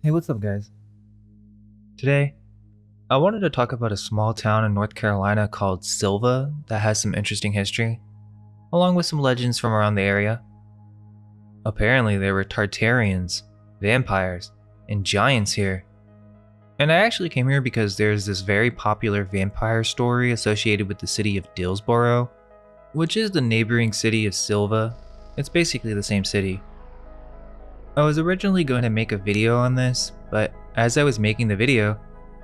Hey, what's up, guys? Today, I wanted to talk about a small town in North Carolina called Sylva that has some interesting history, along with some legends from around the area. Apparently, there were Tartarians, vampires, and giants here. And I actually came here because there's this very popular vampire story associated with the city of Dillsboro, which is the neighboring city of Sylva. It's basically the same city. I was originally going to make a video on this, but as I was making the video,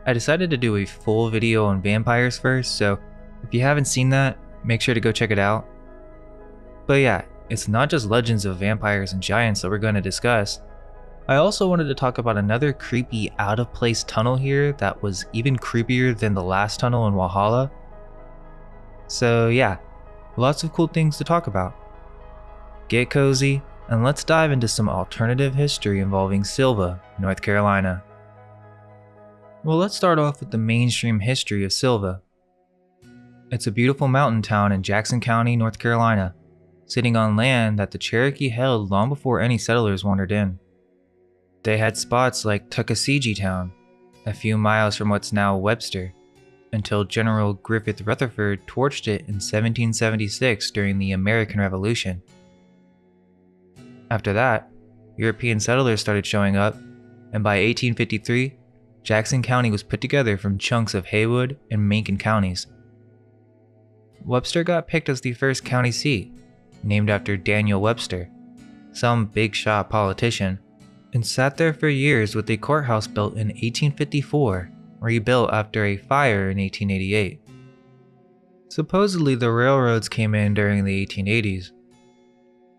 I decided to do a full video on vampires first, so if you haven't seen that, make sure to go check it out. But yeah, it's not just legends of vampires and giants that we're going to discuss. I also wanted to talk about another creepy out-of-place tunnel here that was even creepier than the last tunnel in Valhalla. So yeah, lots of cool things to talk about. Get cozy, and let's dive into some alternative history involving Sylva, North Carolina. Well, let's start off with the mainstream history of Sylva. It's a beautiful mountain town in Jackson County, North Carolina, sitting on land that the Cherokee held long before any settlers wandered in. They had spots like Tuckasegee Town, a few miles from what's now Webster, until General Griffith Rutherford torched it in 1776 during the American Revolution. After that, European settlers started showing up, and by 1853, Jackson County was put together from chunks of Haywood and Macon counties. Webster got picked as the first county seat, named after Daniel Webster, some big shot politician, and sat there for years with a courthouse built in 1854, rebuilt after a fire in 1888. Supposedly the railroads came in during the 1880s.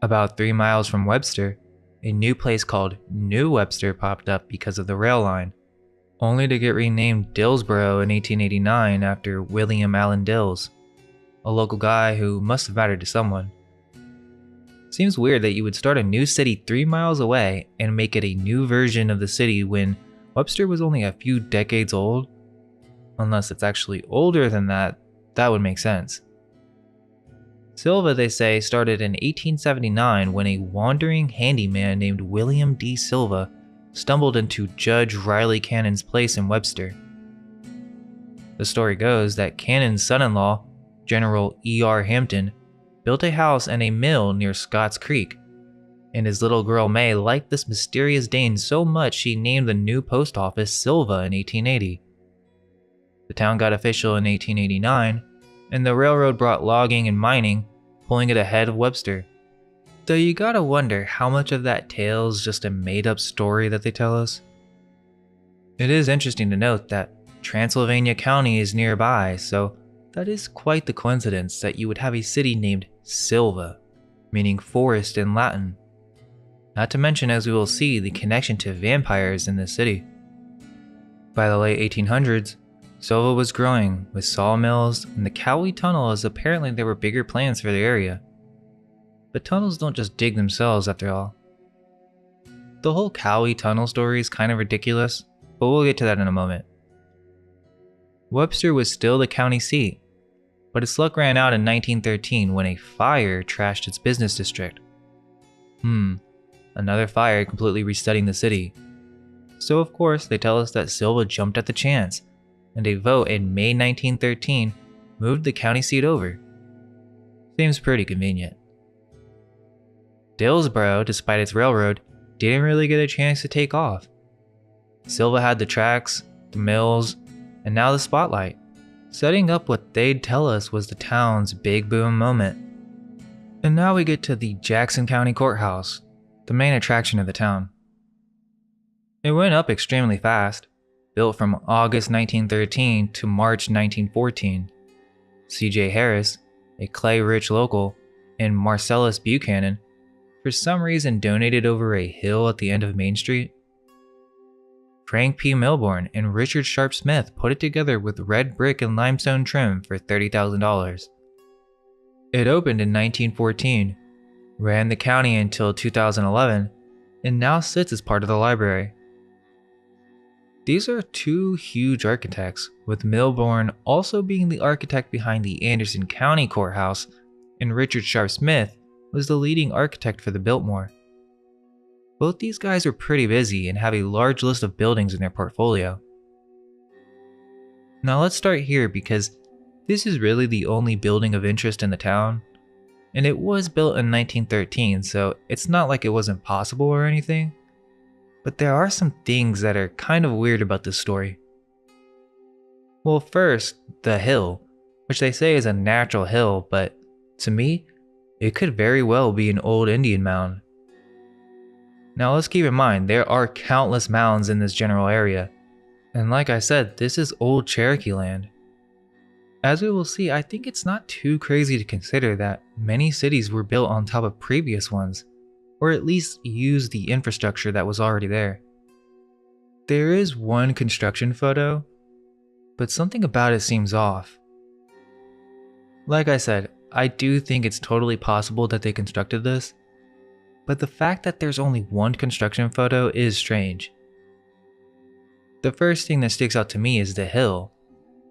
About 3 miles from Webster, a new place called New Webster popped up because of the rail line, only to get renamed Dillsboro in 1889 after William Allen Dills, a local guy who must have mattered to someone. Seems weird that you would start a new city 3 miles away and make it a new version of the city when Webster was only a few decades old. Unless it's actually older than that, that would make sense. Sylva, they say, started in 1879 when a wandering handyman named William D. Sylva stumbled into Judge Riley Cannon's place in Webster. The story goes that Cannon's son-in-law, General E.R. Hampton, built a house and a mill near Scotts Creek, and his little girl May liked this mysterious Dane so much she named the new post office Sylva in 1880. The town got official in 1889, and the railroad brought logging and mining, pulling it ahead of Webster. Though you gotta wonder how much of that tale is just a made-up story that they tell us. It is interesting to note that Transylvania County is nearby, so that is quite the coincidence that you would have a city named Sylva, meaning forest in Latin. Not to mention, as we will see, the connection to vampires in this city. By the late 1800s, Sylva was growing, with sawmills and the Cowee tunnel, as apparently there were bigger plans for the area. But tunnels don't just dig themselves after all. The whole Cowee tunnel story is kind of ridiculous, but we'll get to that in a moment. Webster was still the county seat, but its luck ran out in 1913 when a fire trashed its business district. Another fire completely resetting the city. So of course they tell us that Sylva jumped at the chance, and a vote in May 1913 moved the county seat over. Seems pretty convenient. Dillsboro, despite its railroad, didn't really get a chance to take off. Sylva had the tracks, the mills, and now the spotlight, setting up what they'd tell us was the town's big boom moment. And now we get to the Jackson County Courthouse, the main attraction of the town. It went up extremely fast, built from August 1913 to March 1914. C.J. Harris, a clay-rich local, and Marcellus Buchanan, for some reason donated over a hill at the end of Main Street. Frank P. Milbourne and Richard Sharp Smith put it together with red brick and limestone trim for $30,000. It opened in 1914, ran the county until 2011, and now sits as part of the library. These are two huge architects, with Milbourne also being the architect behind the Anderson County Courthouse, and Richard Sharp Smith was the leading architect for the Biltmore. Both these guys are pretty busy and have a large list of buildings in their portfolio. Now let's start here because this is really the only building of interest in the town, and it was built in 1913, so it's not like it wasn't possible or anything, but there are some things that are kind of weird about this story. Well, first, the hill, which they say is a natural hill, but to me, it could very well be an old Indian mound. Now let's keep in mind, there are countless mounds in this general area, and like I said, this is old Cherokee land. As we will see, I think it's not too crazy to consider that many cities were built on top of previous ones, or at least used the infrastructure that was already there. There is one construction photo, but something about it seems off. Like I said, I do think it's totally possible that they constructed this, but the fact that there's only one construction photo is strange. The first thing that sticks out to me is the hill,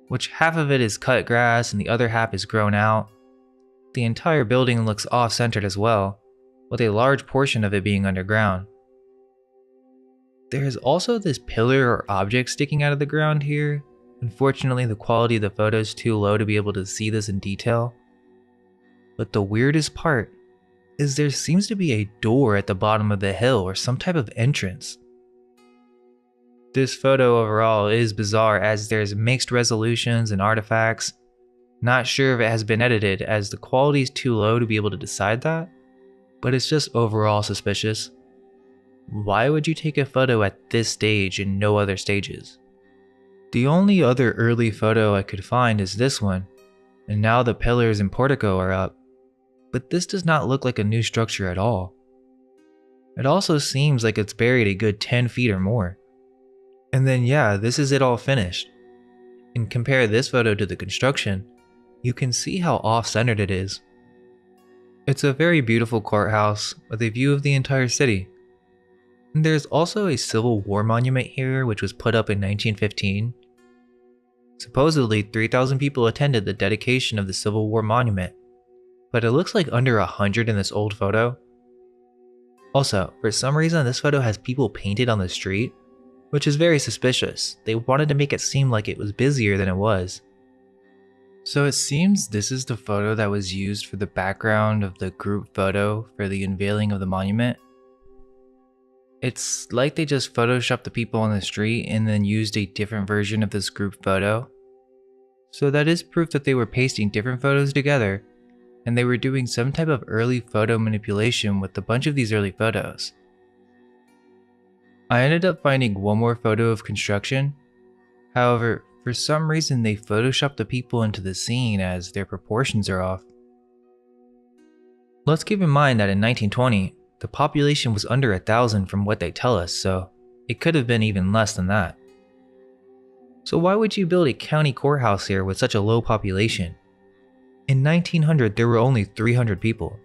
which half of it is cut grass and the other half is grown out. The entire building looks off-centered as well, with a large portion of it being underground. There is also this pillar or object sticking out of the ground here. Unfortunately, the quality of the photo is too low to be able to see this in detail. But the weirdest part is there seems to be a door at the bottom of the hill or some type of entrance. This photo overall is bizarre as there's mixed resolutions and artifacts. Not sure if it has been edited as the quality is too low to be able to decide that, but it's just overall suspicious. Why would you take a photo at this stage and no other stages? The only other early photo I could find is this one, and now the pillars and portico are up, but this does not look like a new structure at all. It also seems like it's buried a good 10 feet or more. And then yeah, this is it all finished. And compare this photo to the construction, you can see how off-centered it is. It's a very beautiful courthouse with a view of the entire city. And there's also a Civil War monument here which was put up in 1915. Supposedly 3,000 people attended the dedication of the Civil War monument, but it looks like under 100 in this old photo. Also, for some reason this photo has people painted on the street, which is very suspicious. They wanted to make it seem like it was busier than it was. So it seems this is the photo that was used for the background of the group photo for the unveiling of the monument. It's like they just photoshopped the people on the street and then used a different version of this group photo. So that is proof that they were pasting different photos together, and they were doing some type of early photo manipulation with a bunch of these early photos. I ended up finding one more photo of construction. However, for some reason they photoshopped the people into the scene as their proportions are off. Let's keep in mind that in 1920, the population was under 1,000 from what they tell us, so it could have been even less than that. So why would you build a county courthouse here with such a low population? In 1900, there were only 300 people.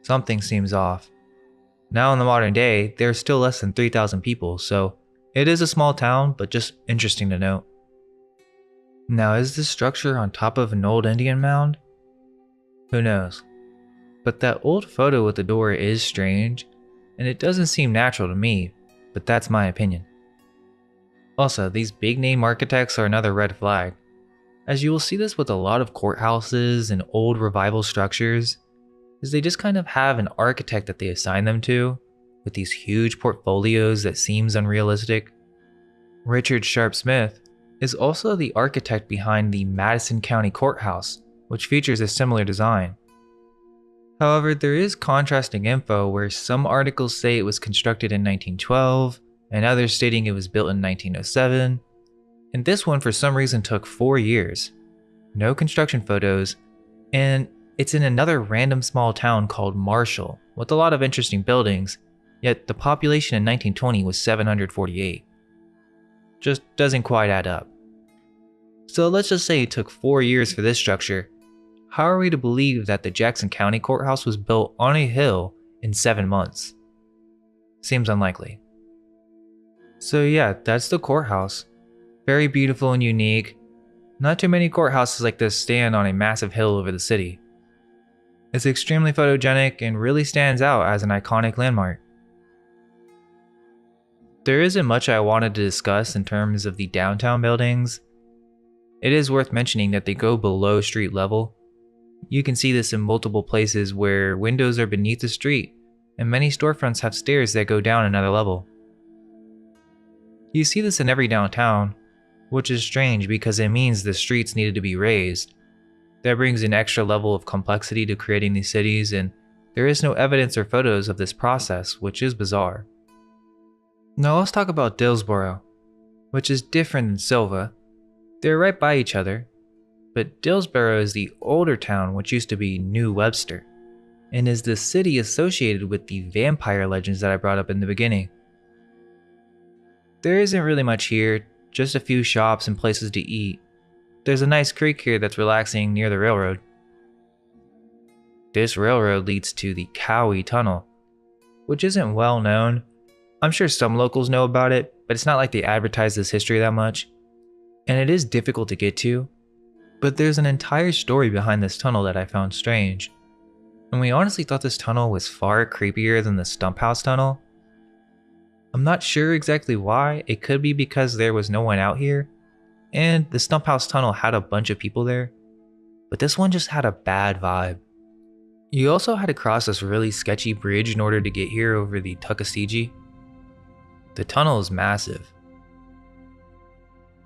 Something seems off. Now in the modern day, there are still less than 3,000 people, so it is a small town, but just interesting to note. Now is this structure on top of an old Indian mound? Who knows? But that old photo with the door is strange, and it doesn't seem natural to me, but that's my opinion. Also, these big name architects are another red flag, as you will see this with a lot of courthouses and old revival structures, is they just kind of have an architect that they assign them to, with these huge portfolios that seems unrealistic. Richard Sharp Smith is also the architect behind the Madison County Courthouse, which features a similar design. However, there is contrasting info where some articles say it was constructed in 1912, and others stating it was built in 1907, and this one for some reason took 4 years. No construction photos, and it's in another random small town called Marshall, with a lot of interesting buildings, yet the population in 1920 was 748. Just doesn't quite add up. So let's just say it took 4 years for this structure. How are we to believe that the Jackson County Courthouse was built on a hill in 7 months? Seems unlikely. So yeah, that's the courthouse. Very beautiful and unique. Not too many courthouses like this stand on a massive hill over the city. It's extremely photogenic and really stands out as an iconic landmark. There isn't much I wanted to discuss in terms of the downtown buildings. It is worth mentioning that they go below street level. You can see this in multiple places where windows are beneath the street, and many storefronts have stairs that go down another level. You see this in every downtown, which is strange because it means the streets needed to be raised. That brings an extra level of complexity to creating these cities, and there is no evidence or photos of this process, which is bizarre. Now let's talk about Dillsboro, which is different than Sylva. They're right by each other, but Dillsboro is the older town which used to be New Webster, and is the city associated with the vampire legends that I brought up in the beginning. There isn't really much here, just a few shops and places to eat. There's a nice creek here that's relaxing near the railroad. This railroad leads to the Cowee tunnel, which isn't well known. I'm sure some locals know about it, but it's not like they advertise this history that much. And it is difficult to get to, but there's an entire story behind this tunnel that I found strange. And we honestly thought this tunnel was far creepier than the Stump House tunnel. I'm not sure exactly why. It could be because there was no one out here, and the Stump House tunnel had a bunch of people there, but this one just had a bad vibe. You also had to cross this really sketchy bridge in order to get here over the Tuckasegee. The tunnel is massive.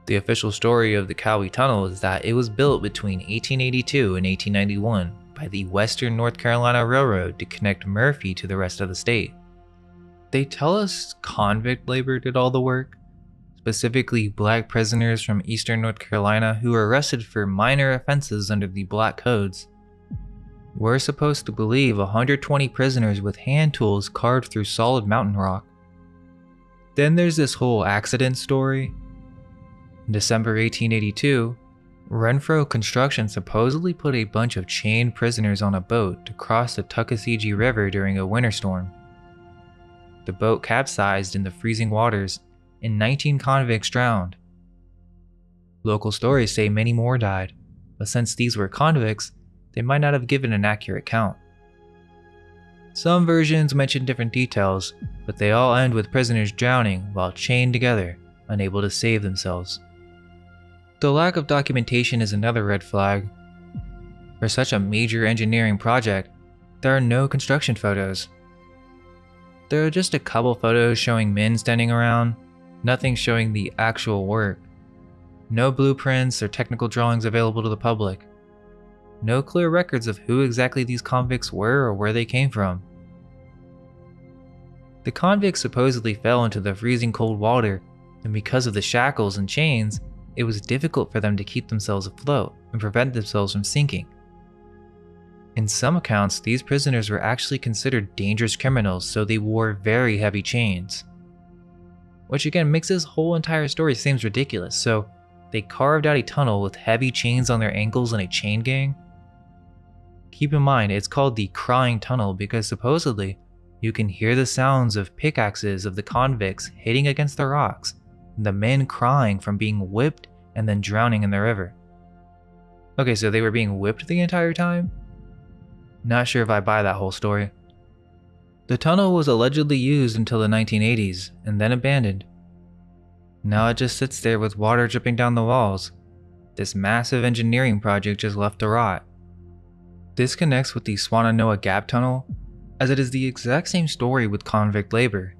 The official story of the Cowee Tunnel is that it was built between 1882 and 1891 by the Western North Carolina Railroad to connect Murphy to the rest of the state. They tell us convict labor did all the work, specifically black prisoners from eastern North Carolina who were arrested for minor offenses under the black codes. We're supposed to believe 120 prisoners with hand tools carved through solid mountain rock. Then there's this whole accident story. In December 1882, Renfro Construction supposedly put a bunch of chained prisoners on a boat to cross the Tuckasegee River during a winter storm. The boat capsized in the freezing waters, and 19 convicts drowned. Local stories say many more died, but since these were convicts, they might not have given an accurate count. Some versions mention different details, but they all end with prisoners drowning while chained together, unable to save themselves. The lack of documentation is another red flag. For such a major engineering project, there are no construction photos. There are just a couple photos showing men standing around, nothing showing the actual work. No blueprints or technical drawings available to the public. No clear records of who exactly these convicts were or where they came from. The convicts supposedly fell into the freezing cold water, and because of the shackles and chains, it was difficult for them to keep themselves afloat and prevent themselves from sinking. In some accounts, these prisoners were actually considered dangerous criminals, so they wore very heavy chains. Which again makes this whole entire story seem ridiculous, so they carved out a tunnel with heavy chains on their ankles and a chain gang? Keep in mind, it's called the Crying Tunnel because supposedly, you can hear the sounds of pickaxes of the convicts hitting against the rocks, and the men crying from being whipped and then drowning in the river. Okay, so they were being whipped the entire time? Not sure if I buy that whole story. The tunnel was allegedly used until the 1980s and then abandoned. Now it just sits there with water dripping down the walls. This massive engineering project just left to rot. This connects with the Swannanoa Gap Tunnel, as it is the exact same story with convict labor.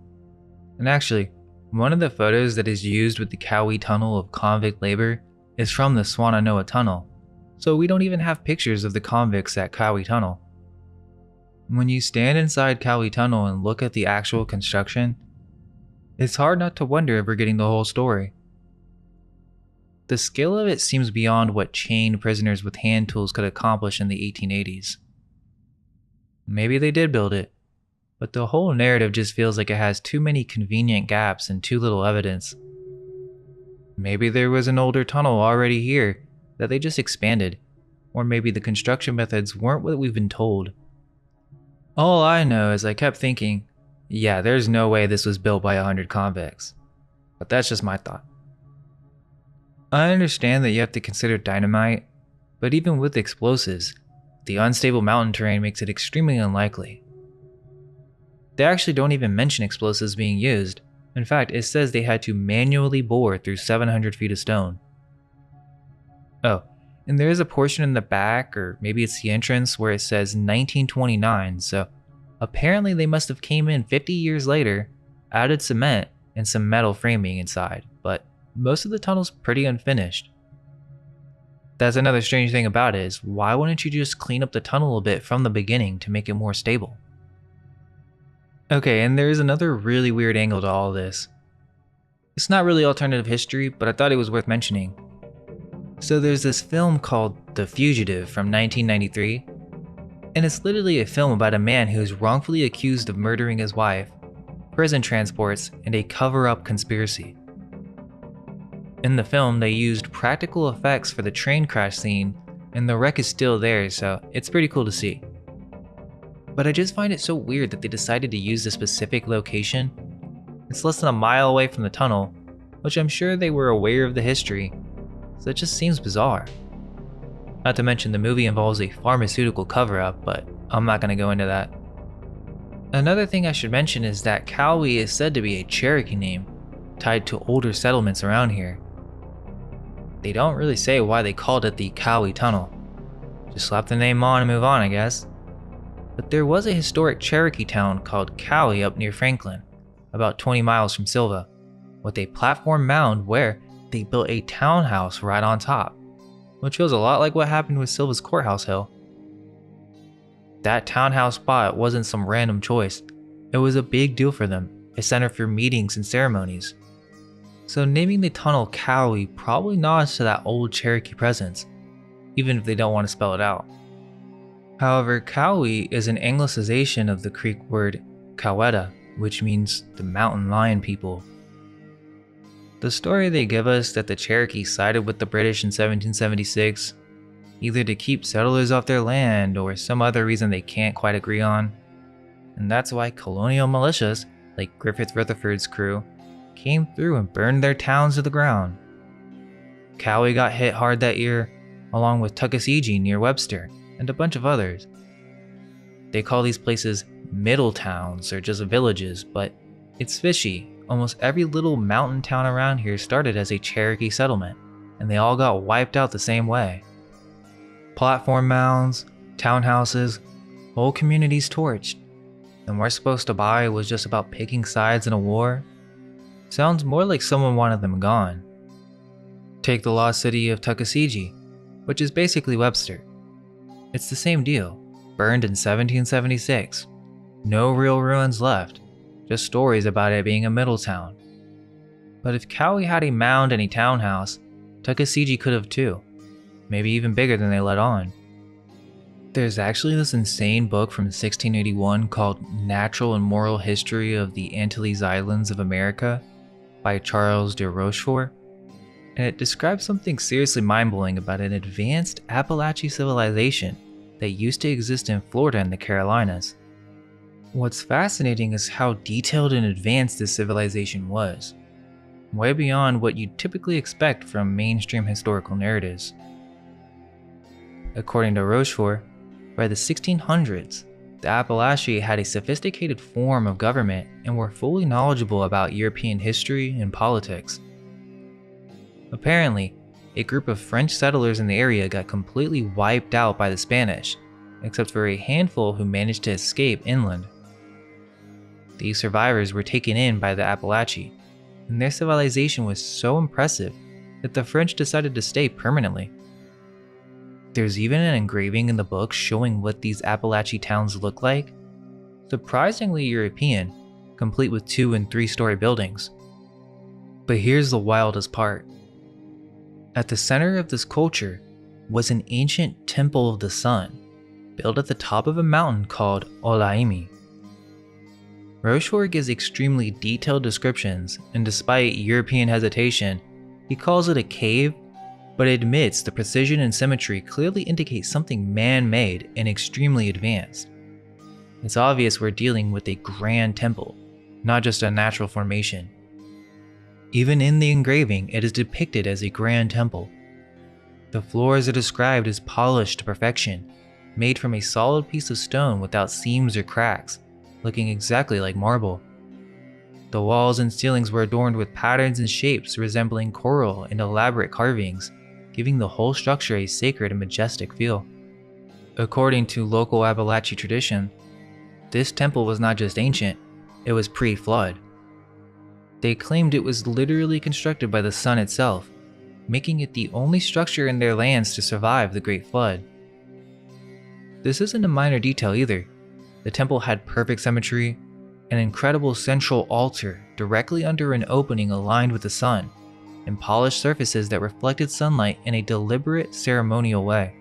And actually, one of the photos that is used with the Cowee Tunnel of convict labor is from the Swannanoa Tunnel, so we don't even have pictures of the convicts at Cowee Tunnel. When you stand inside Cowee Tunnel and look at the actual construction, it's hard not to wonder if we're getting the whole story. The scale of it seems beyond what chained prisoners with hand tools could accomplish in the 1880s. Maybe they did build it, but the whole narrative just feels like it has too many convenient gaps and too little evidence. Maybe there was an older tunnel already here that they just expanded, or maybe the construction methods weren't what we've been told. All I know is I kept thinking, yeah, there's no way this was built by 100 convicts. But that's just my thought. I understand that you have to consider dynamite, but even with explosives, the unstable mountain terrain makes it extremely unlikely. They actually don't even mention explosives being used, In fact, it says they had to manually bore through 700 feet of stone. Oh, and there is a portion in the back, or maybe it's the entrance, where it says 1929, so apparently they must have came in 50 years later, added cement, and some metal framing inside, but most of the tunnel's pretty unfinished. That's another strange thing about it, is why wouldn't you just clean up the tunnel a bit from the beginning to make it more stable? Okay, and there is another really weird angle to all this. It's not really alternative history, but I thought it was worth mentioning. So there's this film called The Fugitive from 1993, and it's literally a film about a man who is wrongfully accused of murdering his wife, prison transports, and a cover-up conspiracy. In the film, they used practical effects for the train crash scene, and the wreck is still there, so it's pretty cool to see. But I just find it so weird that they decided to use this specific location. It's less than a mile away from the tunnel, which I'm sure they were aware of the history, so it just seems bizarre. Not to mention the movie involves a pharmaceutical cover-up, but I'm not going to go into that. Another thing I should mention is that Cowee is said to be a Cherokee name, tied to older settlements around here. They don't really say why they called it the Cowee Tunnel. Just slap the name on and move on, I guess. But there was a historic Cherokee town called Cowee up near Franklin, about 20 miles from Sylva, with a platform mound where they built a townhouse right on top, which feels a lot like what happened with Sylva's courthouse hill. That townhouse spot wasn't some random choice, it was a big deal for them, a center for meetings and ceremonies. So naming the tunnel Cowee probably nods to that old Cherokee presence, even if they don't want to spell it out. However, Cowee is an anglicization of the Creek word Coweta, which means the mountain lion people. The story they give us that the Cherokee sided with the British in 1776, either to keep settlers off their land or some other reason they can't quite agree on, and that's why colonial militias, like Griffith Rutherford's crew, came through and burned their towns to the ground. Cowee got hit hard that year, along with Tuckasegee near Webster, and a bunch of others. They call these places middle towns or just villages, but it's fishy. Almost every little mountain town around here started as a Cherokee settlement, and they all got wiped out the same way. Platform mounds, townhouses, whole communities torched, and we're supposed to buy was just about picking sides in a war? Sounds more like someone wanted them gone. Take the lost city of Tuckasegee, which is basically Webster. It's the same deal, burned in 1776. No real ruins left, just stories about it being a middle town. But if Cowee had a mound and a townhouse, Tuckasegee could have too, maybe even bigger than they let on. There's actually this insane book from 1681 called Natural and Moral History of the Antilles Islands of America by Charles de Rochefort, and it describes something seriously mind-blowing about an advanced Appalachian civilization that used to exist in Florida and the Carolinas. What's fascinating is how detailed and advanced this civilization was, way beyond what you'd typically expect from mainstream historical narratives. According to Rochefort, by the 1600s, the Appalachia had a sophisticated form of government and were fully knowledgeable about European history and politics. Apparently, a group of French settlers in the area got completely wiped out by the Spanish, except for a handful who managed to escape inland. These survivors were taken in by the Appalachia, and their civilization was so impressive that the French decided to stay permanently. There's even an engraving in the book showing what these Appalachian towns look like. Surprisingly European, complete with 2- and 3-story buildings. But here's the wildest part. At the center of this culture was an ancient temple of the sun, built at the top of a mountain called Olaimi. Rochefort gives extremely detailed descriptions, and despite European hesitation, he calls it a cave, but admits the precision and symmetry clearly indicate something man-made and extremely advanced. It's obvious we're dealing with a grand temple, not just a natural formation. Even in the engraving, it is depicted as a grand temple. The floors are described as polished to perfection, made from a solid piece of stone without seams or cracks, looking exactly like marble. The walls and ceilings were adorned with patterns and shapes resembling coral and elaborate carvings, giving the whole structure a sacred and majestic feel. According to local Appalachee tradition, this temple was not just ancient, it was pre-flood. They claimed it was literally constructed by the sun itself, making it the only structure in their lands to survive the Great Flood. This isn't a minor detail either. The temple had perfect symmetry, an incredible central altar directly under an opening aligned with the sun, and polished surfaces that reflected sunlight in a deliberate, ceremonial way.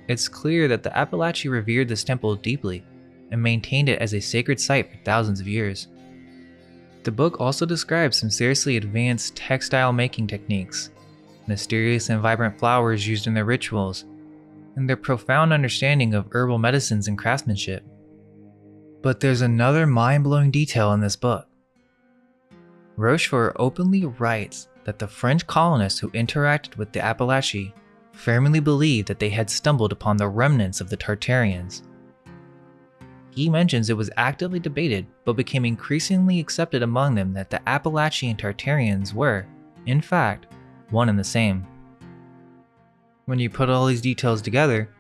It's clear that the Appalachee revered this temple deeply and maintained it as a sacred site for thousands of years. The book also describes some seriously advanced textile making techniques, mysterious and vibrant flowers used in their rituals, and their profound understanding of herbal medicines and craftsmanship. But there's another mind-blowing detail in this book. Rochefort openly writes that the French colonists who interacted with the Appalachee firmly believed that they had stumbled upon the remnants of the Tartarians. He mentions it was actively debated but became increasingly accepted among them that the Appalachian Tartarians were, in fact, one and the same. When you put all these details together,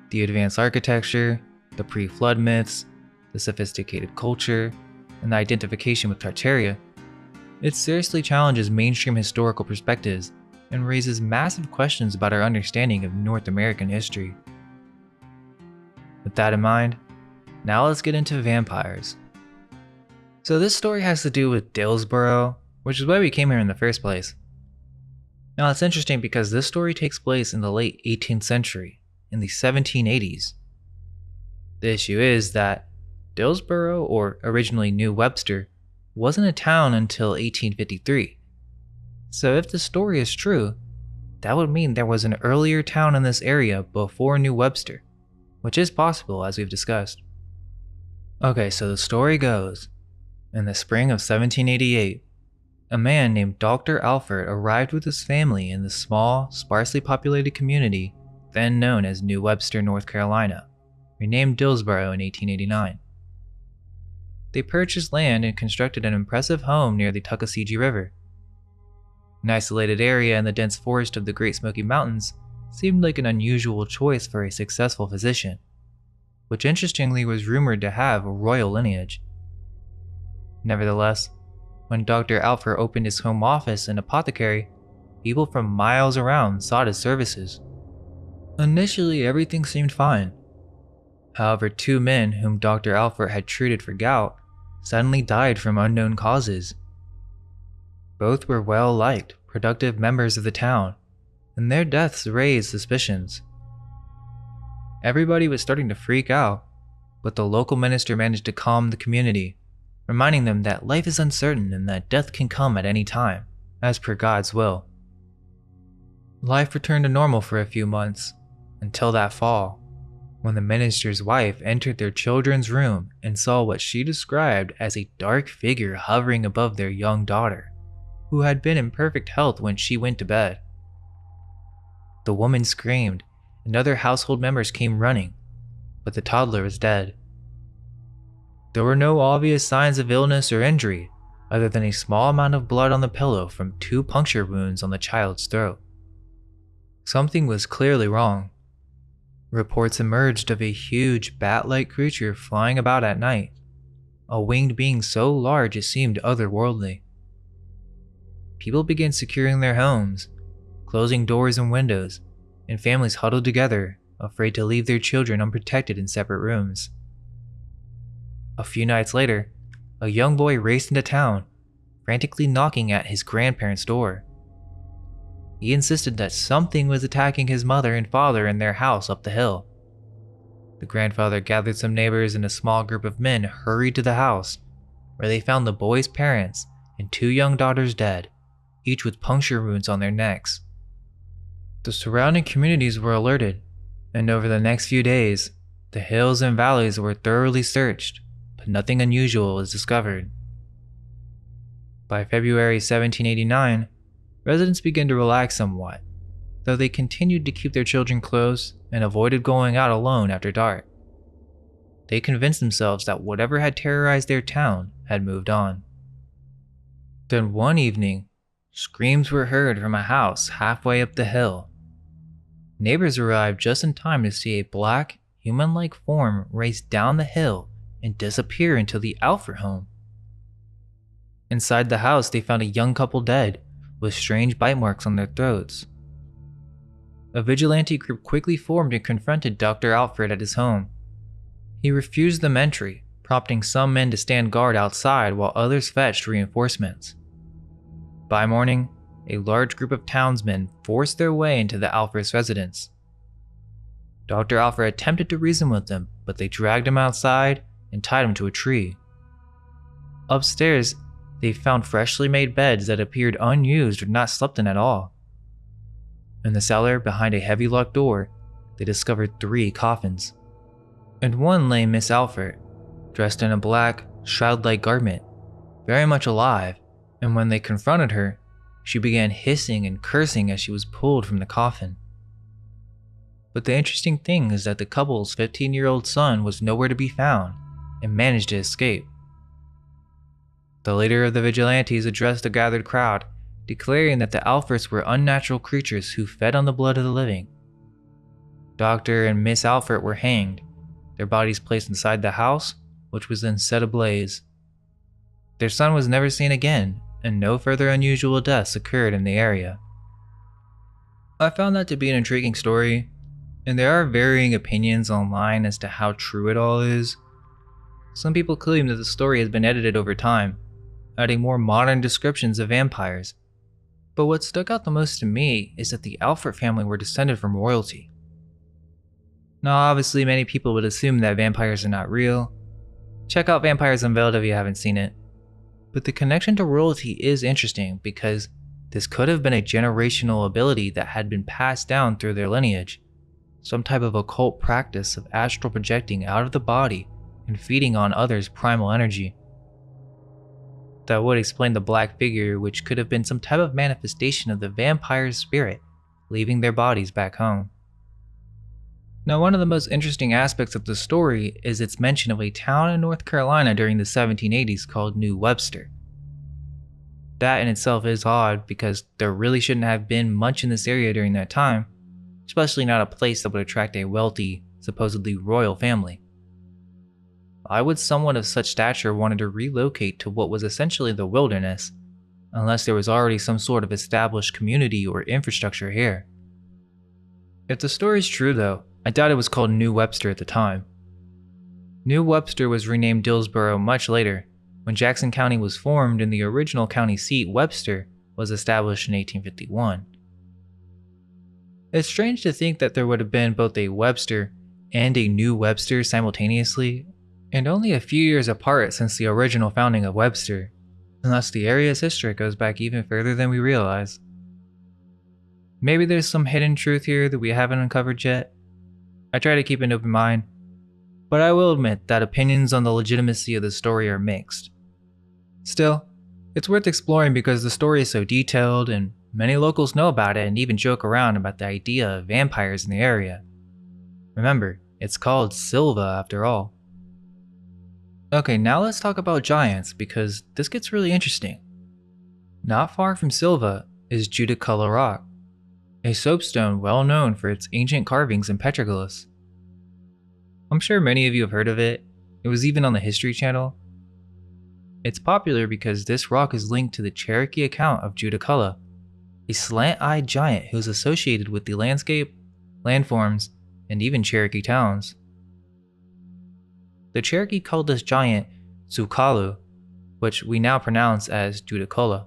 the advanced architecture, the pre-flood myths, the sophisticated culture, and the identification with Tartaria, it seriously challenges mainstream historical perspectives and raises massive questions about our understanding of North American history. With that in mind, now let's get into vampires. So this story has to do with Dillsborough, which is why we came here in the first place. Now it's interesting because this story takes place in the late 18th century, in the 1780s. The issue is that Dillsborough, or originally New Webster, wasn't a town until 1853. So if the story is true, that would mean there was an earlier town in this area before New Webster, which is possible as we've discussed. Okay, so the story goes, in the spring of 1788, a man named Dr. Alfred arrived with his family in the small, sparsely populated community then known as New Webster, North Carolina, renamed Dillsborough in 1889. They purchased land and constructed an impressive home near the Tuckasegee River. An isolated area in the dense forest of the Great Smoky Mountains seemed like an unusual choice for a successful physician, which interestingly was rumored to have a royal lineage. Nevertheless, when Dr. Alfred opened his home office and apothecary, people from miles around sought his services. Initially, everything seemed fine. However, two men whom Dr. Alfred had treated for gout suddenly died from unknown causes. Both were well-liked, productive members of the town, and their deaths raised suspicions. Everybody was starting to freak out, but the local minister managed to calm the community, reminding them that life is uncertain and that death can come at any time, as per God's will. Life returned to normal for a few months, until that fall, when the minister's wife entered their children's room and saw what she described as a dark figure hovering above their young daughter, who had been in perfect health when she went to bed. The woman screamed, and other household members came running, but the toddler was dead. There were no obvious signs of illness or injury, other than a small amount of blood on the pillow from 2 puncture wounds on the child's throat. Something was clearly wrong. Reports emerged of a huge bat-like creature flying about at night, a winged being so large it seemed otherworldly. People began securing their homes, closing doors and windows, and families huddled together, afraid to leave their children unprotected in separate rooms. A few nights later, a young boy raced into town, frantically knocking at his grandparents' door. He insisted that something was attacking his mother and father in their house up the hill. The grandfather gathered some neighbors and a small group of men hurried to the house, where they found the boy's parents and 2 young daughters dead, each with puncture wounds on their necks. The surrounding communities were alerted, and over the next few days, the hills and valleys were thoroughly searched, but nothing unusual was discovered. By February 1789, residents began to relax somewhat, though they continued to keep their children close and avoided going out alone after dark. They convinced themselves that whatever had terrorized their town had moved on. Then one evening, screams were heard from a house halfway up the hill. Neighbors arrived just in time to see a black, human-like form race down the hill and disappear into the Alfred home. Inside the house, they found a young couple dead, with strange bite marks on their throats. A vigilante group quickly formed and confronted Dr. Alfred at his home. He refused them entry, prompting some men to stand guard outside while others fetched reinforcements. By morning, a large group of townsmen forced their way into the Alfred's residence. Dr. Alfred attempted to reason with them, but they dragged him outside and tied him to a tree. Upstairs, they found freshly made beds that appeared unused or not slept in at all. In the cellar, behind a heavy locked door, they discovered 3 coffins. In one lay Miss Alfred, dressed in a black, shroud-like garment, very much alive, and when they confronted her, she began hissing and cursing as she was pulled from the coffin. But the interesting thing is that the couple's 15-year-old son was nowhere to be found and managed to escape. The leader of the vigilantes addressed the gathered crowd, declaring that the Alfreds were unnatural creatures who fed on the blood of the living. Dr. and Miss Alfred were hanged, their bodies placed inside the house, which was then set ablaze. Their son was never seen again, and no further unusual deaths occurred in the area. I found that to be an intriguing story, and there are varying opinions online as to how true it all is. Some people claim that the story has been edited over time, adding more modern descriptions of vampires. But what stuck out the most to me is that the Alfred family were descended from royalty. Now obviously many people would assume that vampires are not real. Check out Vampires Unveiled if you haven't seen it. But the connection to royalty is interesting because this could have been a generational ability that had been passed down through their lineage, some type of occult practice of astral projecting out of the body and feeding on others' primal energy. That would explain the black figure, which could have been some type of manifestation of the vampire's spirit, leaving their bodies back home. Now, one of the most interesting aspects of the story is its mention of a town in North Carolina during the 1780s called New Webster. That in itself is odd because there really shouldn't have been much in this area during that time, especially not a place that would attract a wealthy, supposedly royal family. Why would someone of such stature wanted to relocate to what was essentially the wilderness, unless there was already some sort of established community or infrastructure here? If the story is true though, I doubt it was called New Webster at the time. New Webster was renamed Dillsboro much later, when Jackson County was formed and the original county seat, Webster, was established in 1851. It's strange to think that there would have been both a Webster and a New Webster simultaneously, and only a few years apart since the original founding of Webster, unless the area's history goes back even further than we realize. Maybe there's some hidden truth here that we haven't uncovered yet. I try to keep an open mind, but I will admit that opinions on the legitimacy of the story are mixed. Still, it's worth exploring because the story is so detailed and many locals know about it and even joke around about the idea of vampires in the area. Remember, it's called Sylva after all. Okay, now let's talk about giants because this gets really interesting. Not far from Sylva is Judaculla Rock, a soapstone well known for its ancient carvings and petroglyphs. I'm sure many of you have heard of it. It was even on the History Channel. It's popular because this rock is linked to the Cherokee account of Judaculla, a slant-eyed giant who is associated with the landscape, landforms, and even Cherokee towns. The Cherokee called this giant Judaculla, which we now pronounce as Judaculla.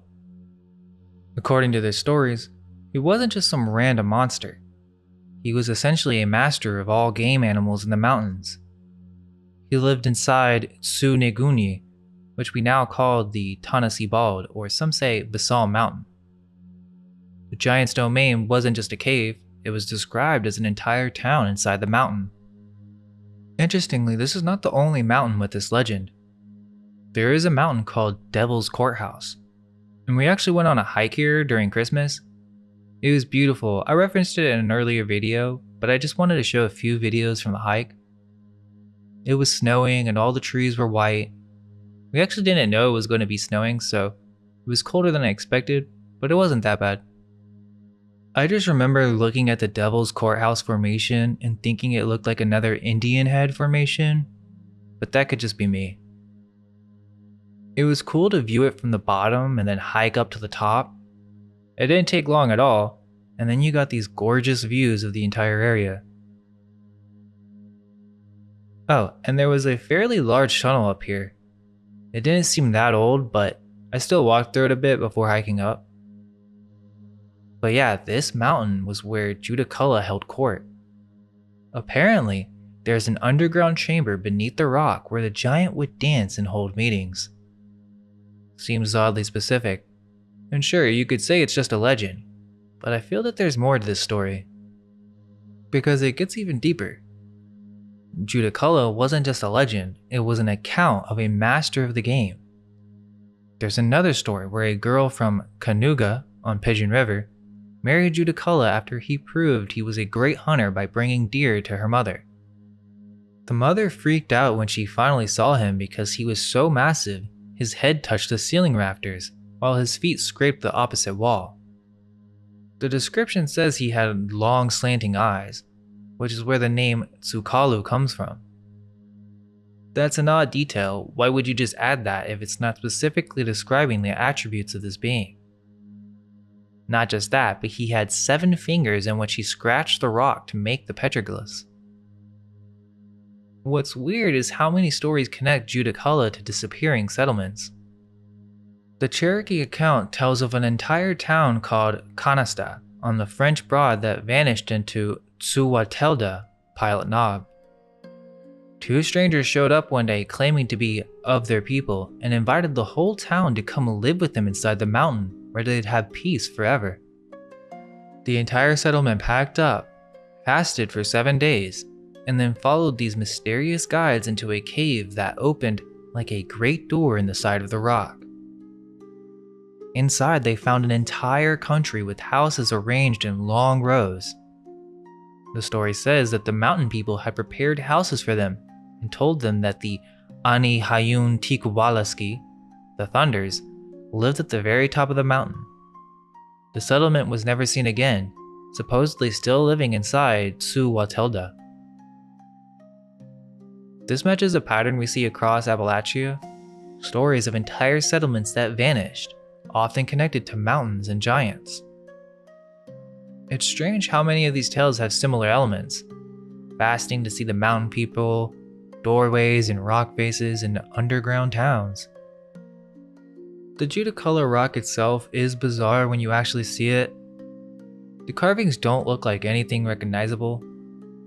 According to their stories, he wasn't just some random monster. He was essentially a master of all game animals in the mountains. He lived inside Tsuneguni, which we now call the Ta-Nehisi Bald, or some say Basal Mountain. The giant's domain wasn't just a cave, it was described as an entire town inside the mountain. Interestingly, this is not the only mountain with this legend. There is a mountain called Devil's Courthouse, and we actually went on a hike here during Christmas. It was beautiful. I referenced it in an earlier video, but I just wanted to show a few videos from the hike. It was snowing and all the trees were white. We actually didn't know it was going to be snowing, so it was colder than I expected, but it wasn't that bad. I just remember looking at the Devil's Courthouse formation and thinking it looked like another Indian head formation, but that could just be me. It was cool to view it from the bottom and then hike up to the top. It didn't take long at all, and then you got these gorgeous views of the entire area. Oh, and there was a fairly large tunnel up here. It didn't seem that old, but I still walked through it a bit before hiking up. But yeah, this mountain was where Judaculla held court. Apparently, there's an underground chamber beneath the rock where the giant would dance and hold meetings. Seems oddly specific. And sure, you could say it's just a legend, but I feel that there's more to this story. Because it gets even deeper. Judaculla wasn't just a legend, it was an account of a master of the game. There's another story where a girl from Cowee on Pigeon River married Judaculla after he proved he was a great hunter by bringing deer to her mother. The mother freaked out when she finally saw him because he was so massive his head touched the ceiling rafters while his feet scraped the opposite wall. The description says he had long slanting eyes, which is where the name Tsukalu comes from. That's an odd detail. Why would you just add that if it's not specifically describing the attributes of this being? Not just that, but he had 7 fingers in which he scratched the rock to make the petroglyphs. What's weird is how many stories connect Judaculla to disappearing settlements. The Cherokee account tells of an entire town called Canasta on the French Broad that vanished into Tsuwatelda, Pilot Knob. 2 strangers showed up one day claiming to be of their people and invited the whole town to come live with them inside the mountain where they'd have peace forever. The entire settlement packed up, fasted for 7 days, and then followed these mysterious guides into a cave that opened like a great door in the side of the rock. Inside, they found an entire country with houses arranged in long rows. The story says that the mountain people had prepared houses for them and told them that the Ani Hayun Tikubalaski, the Thunders, lived at the very top of the mountain. The settlement was never seen again, supposedly still living inside Tsuwatelda. This matches a pattern we see across Appalachia, stories of entire settlements that vanished, often connected to mountains and giants. It's strange how many of these tales have similar elements: fasting to see the mountain people, doorways and rock faces, and underground towns. The Judaculla rock itself is bizarre when you actually see it. The carvings don't look like anything recognizable,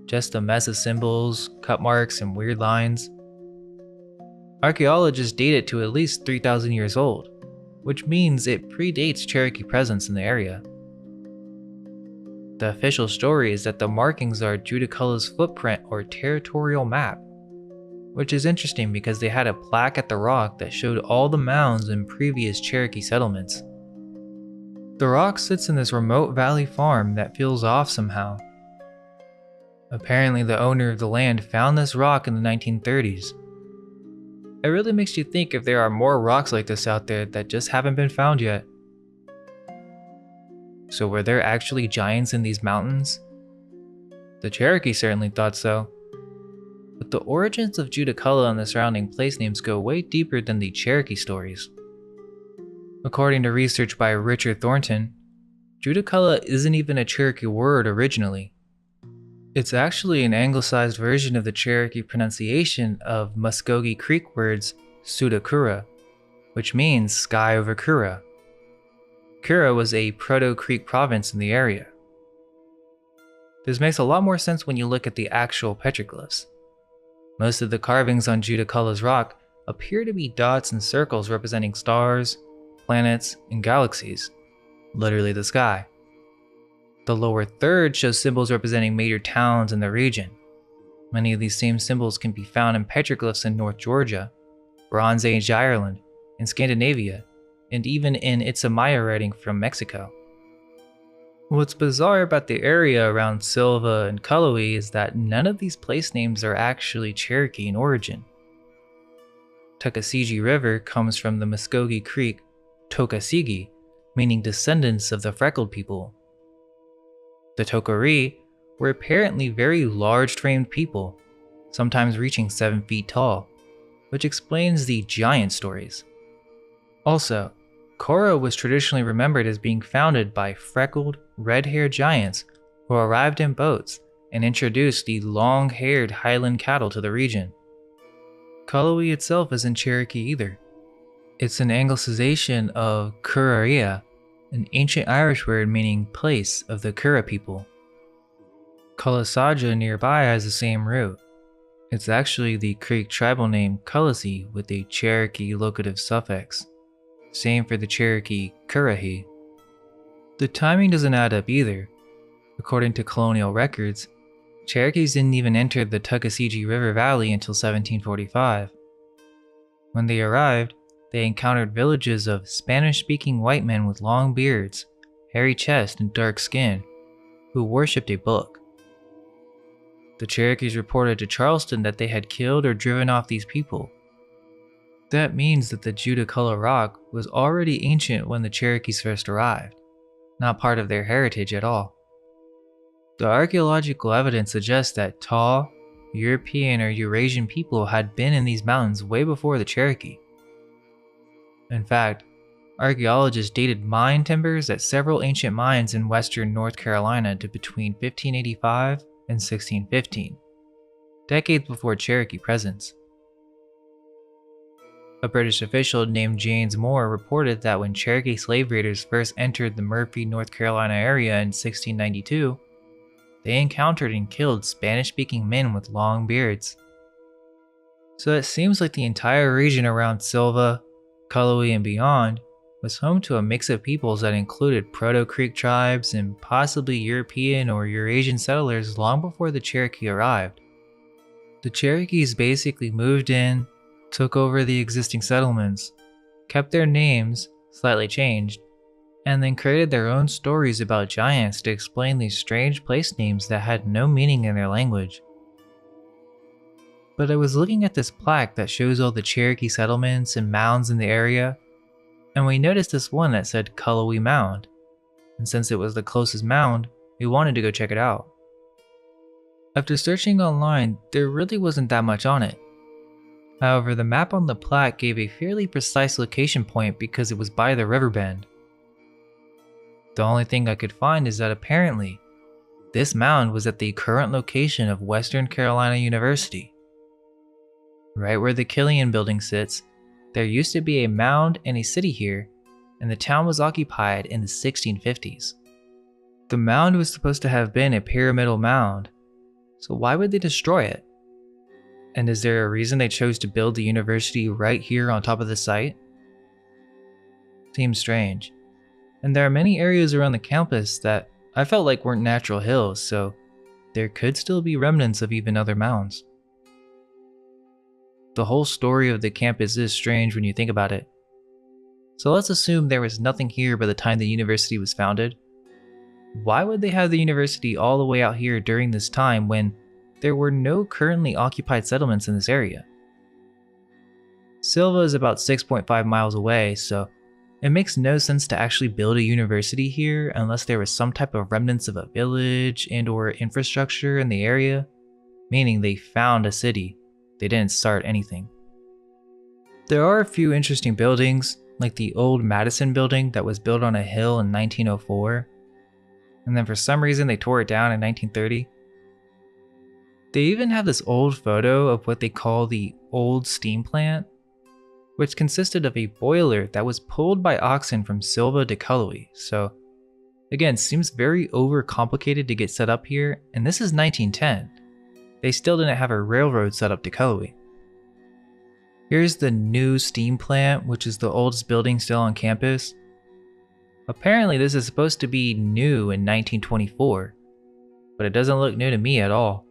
just a mess of symbols, cut marks, and weird lines. Archaeologists date it to at least 3,000 years old, which means it predates Cherokee presence in the area. The official story is that the markings are Judaculla's footprint or territorial map, which is interesting because they had a plaque at the rock that showed all the mounds in previous Cherokee settlements. The rock sits in this remote valley farm that feels off somehow. Apparently the owner of the land found this rock in the 1930s. It really makes you think if there are more rocks like this out there that just haven't been found yet. So were there actually giants in these mountains? The Cherokee certainly thought so. But the origins of Judaculla and the surrounding place names go way deeper than the Cherokee stories. According to research by Richard Thornton, Judaculla isn't even a Cherokee word originally. It's actually an anglicized version of the Cherokee pronunciation of Muskogee Creek words Sudakura, which means sky over Kura. Kura was a Proto-Creek province in the area. This makes a lot more sense when you look at the actual petroglyphs. Most of the carvings on Judaculla's rock appear to be dots and circles representing stars, planets, and galaxies, literally the sky. The lower third shows symbols representing major towns in the region. Many of these same symbols can be found in petroglyphs in North Georgia, Bronze Age Ireland, and Scandinavia, and even in Itzamaya writing from Mexico. What's bizarre about the area around Sylva and Cowee is that none of these place names are actually Cherokee in origin. Tuckasegee River comes from the Muskogee Creek Tokasegee, meaning descendants of the freckled people. The Tokaree were apparently very large-framed people, sometimes reaching 7 feet tall, which explains the giant stories. Also, Koro was traditionally remembered as being founded by freckled, red-haired giants who arrived in boats and introduced the long-haired highland cattle to the region. Cowee itself isn't Cherokee either. It's an anglicization of Kuraria, an ancient Irish word meaning place of the Kura people. Kalasaja nearby has the same root. It's actually the Creek tribal name Kulasee with a Cherokee locative suffix. Same for the Cherokee Kurahi. The timing doesn't add up either. According to colonial records, Cherokees didn't even enter the Tuckasegee River Valley until 1745. When they arrived, they encountered villages of Spanish-speaking white men with long beards, hairy chests, and dark skin, who worshipped a book. The Cherokees reported to Charleston that they had killed or driven off these people. That means that the Judaculla rock was already ancient when the Cherokees first arrived, not part of their heritage at all. The archaeological evidence suggests that tall, European or Eurasian people had been in these mountains way before the Cherokee. In fact, archaeologists dated mine timbers at several ancient mines in western North Carolina to between 1585 and 1615, decades before Cherokee presence. A British official named James Moore reported that when Cherokee slave raiders first entered the Murphy, North Carolina area in 1692, they encountered and killed Spanish-speaking men with long beards. So it seems like the entire region around Sylva, Cowee, and beyond was home to a mix of peoples that included Proto-Creek tribes and possibly European or Eurasian settlers long before the Cherokee arrived. The Cherokees basically moved in, took over the existing settlements, kept their names, slightly changed, and then created their own stories about giants to explain these strange place names that had no meaning in their language. But I was looking at this plaque that shows all the Cherokee settlements and mounds in the area, and we noticed this one that said Cowee Mound, and since it was the closest mound, we wanted to go check it out. After searching online, there really wasn't that much on it. However, the map on the plaque gave a fairly precise location point because it was by the river bend. The only thing I could find is that apparently, this mound was at the current location of Western Carolina University. Right where the Killian building sits, there used to be a mound and a city here, and the town was occupied in the 1650s. The mound was supposed to have been a pyramidal mound, so why would they destroy it? And is there a reason they chose to build the university right here on top of the site? Seems strange. And there are many areas around the campus that I felt like weren't natural hills, so there could still be remnants of even other mounds. The whole story of the campus is strange when you think about it. So let's assume there was nothing here by the time the university was founded. Why would they have the university all the way out here during this time when there were no currently occupied settlements in this area? Sylva is about 6.5 miles away, so it makes no sense to actually build a university here unless there was some type of remnants of a village and or infrastructure in the area, meaning they found a city. They didn't start anything. There are a few interesting buildings, like the old Madison building that was built on a hill in 1904, and then for some reason they tore it down in 1930. They even have this old photo of what they call the old steam plant, which consisted of a boiler that was pulled by oxen from Sylva to Cowee. So again, seems very overcomplicated to get set up here, and this is 1910. They still didn't have a railroad set up to Cowee. Here's the new steam plant, which is the oldest building still on campus. Apparently this is supposed to be new in 1924, but it doesn't look new to me at all.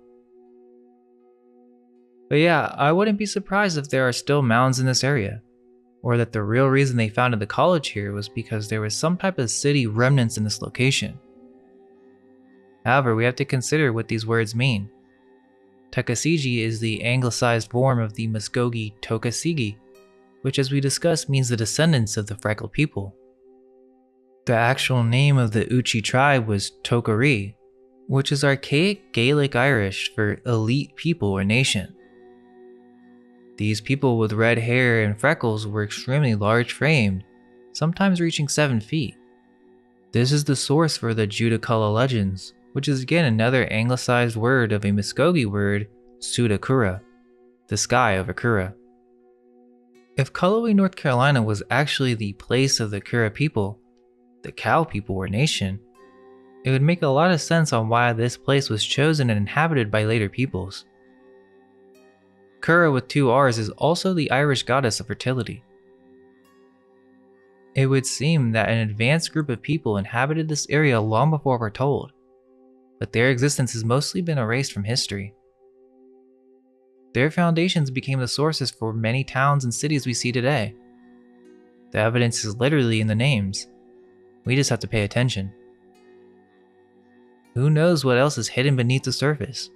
But yeah, I wouldn't be surprised if there are still mounds in this area, or that the real reason they founded the college here was because there was some type of city remnants in this location. However, we have to consider what these words mean. Tuckasegee is the anglicized form of the Muskogee Tokasegee, which as we discussed means the descendants of the freckled people. The actual name of the Uchi tribe was Tochari, which is archaic Gaelic Irish for elite people or nation. These people with red hair and freckles were extremely large-framed, sometimes reaching 7 feet. This is the source for the Judaculla legends, which is again another anglicized word of a Muskogee word, Sudakura, the sky over Kura. If Cowee, North Carolina was actually the place of the Kura people, the Cow people or nation, it would make a lot of sense on why this place was chosen and inhabited by later peoples. Kura with 2 R's is also the Irish goddess of fertility. It would seem that an advanced group of people inhabited this area long before we're told, but their existence has mostly been erased from history. Their foundations became the sources for many towns and cities we see today. The evidence is literally in the names. We just have to pay attention. Who knows what else is hidden beneath the surface,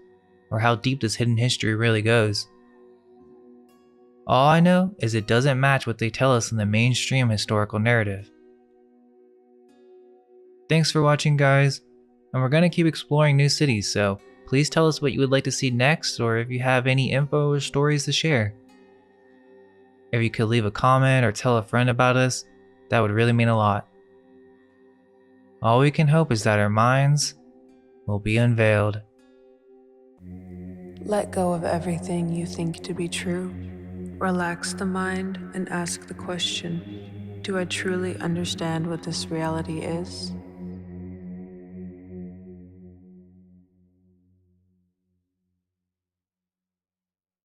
or how deep this hidden history really goes. All I know is it doesn't match what they tell us in the mainstream historical narrative. Thanks for watching, guys, and we're going to keep exploring new cities, so please tell us what you would like to see next, or if you have any info or stories to share. If you could leave a comment or tell a friend about us, that would really mean a lot. All we can hope is that our minds will be unveiled. Let go of everything you think to be true. Relax the mind and ask the question, do I truly understand what this reality is?